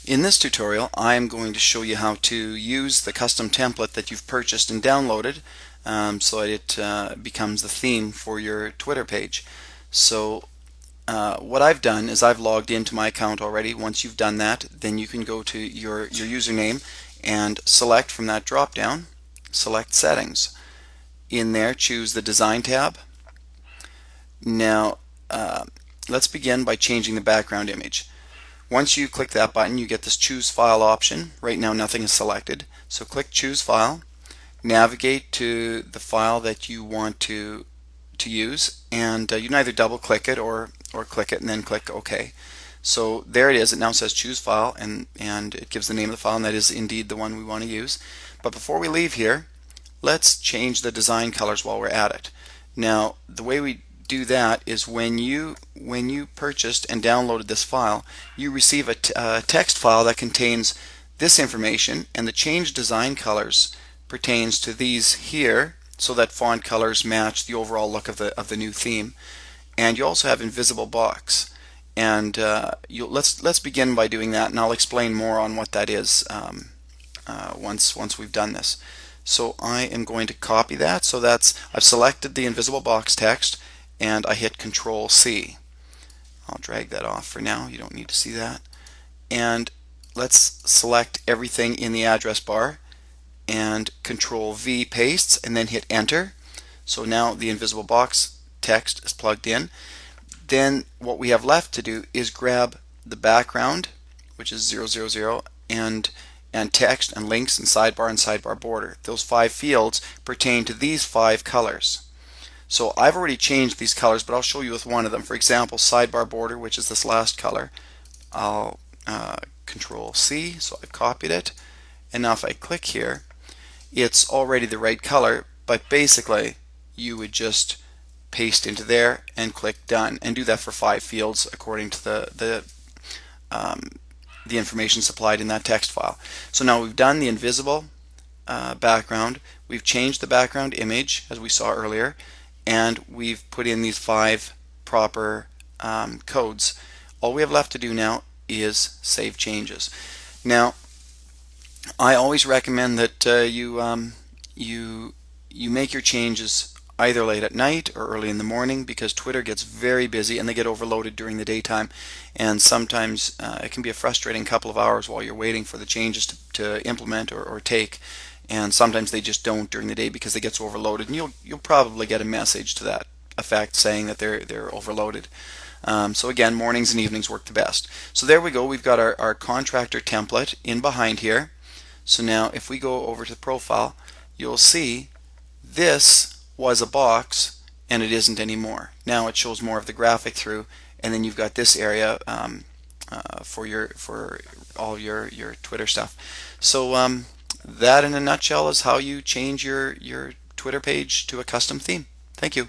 In this tutorial, I am going to show you how to use the custom template that you've purchased and downloaded so that it becomes the theme for your Twitter page. So what I've done is I've logged into my account already. Once you've done that, then you can go to your username and select from that drop down, select Settings. In there, choose the Design tab. Now let's begin by changing the background image. Once you click that button, you get this Choose File option. Right now nothing is selected, so click Choose File, navigate to the file that you want to use, and you can either double click it or click it and then click OK. So there it is. It now says Choose File, and it gives the name of the file, and that is indeed the one we want to use. But before we leave here, let's change the design colors while we're at it. Now the way we do that is when you purchased and downloaded this file, you receive a text file that contains this information, and the change design colors pertains to these here, so that font colors match the overall look of the new theme. And you also have invisible box, and let's begin by doing that, and I'll explain more on what that is once we've done this. So I am going to copy that. So I've selected the invisible box text, and I hit Control C. I'll drag that off for now. You don't need to see that. And let's select everything in the address bar and Control V pastes, and then hit Enter. So now the invisible box text is plugged in. Then what we have left to do is grab the background, which is 000, and text and links and sidebar border. Those 5 fields pertain to these 5 colors. So I've already changed these colors, but I'll show you with one of them. For example, sidebar border, which is this last color, I'll Control C, so I've copied it. And now if I click here, it's already the right color, but basically you would just paste into there and click Done, and do that for 5 fields according to the information supplied in that text file. So now we've done the invisible background, we've changed the background image as we saw earlier, and we've put in these 5 proper codes. All we have left to do now is save changes. Now I always recommend that you make your changes either late at night or early in the morning, because Twitter gets very busy and they get overloaded during the daytime, and sometimes it can be a frustrating couple of hours while you're waiting for the changes to implement or take. And sometimes they just don't during the day because they get so overloaded, and you'll probably get a message to that effect saying that they're overloaded. So again, mornings and evenings work the best. So there we go. We've got our contractor template in behind here. So now if we go over to the profile, you'll see this was a box and it isn't anymore. Now it shows more of the graphic through, and then you've got this area for all your Twitter stuff. So that in a nutshell is how you change your Twitter page to a custom theme. Thank you.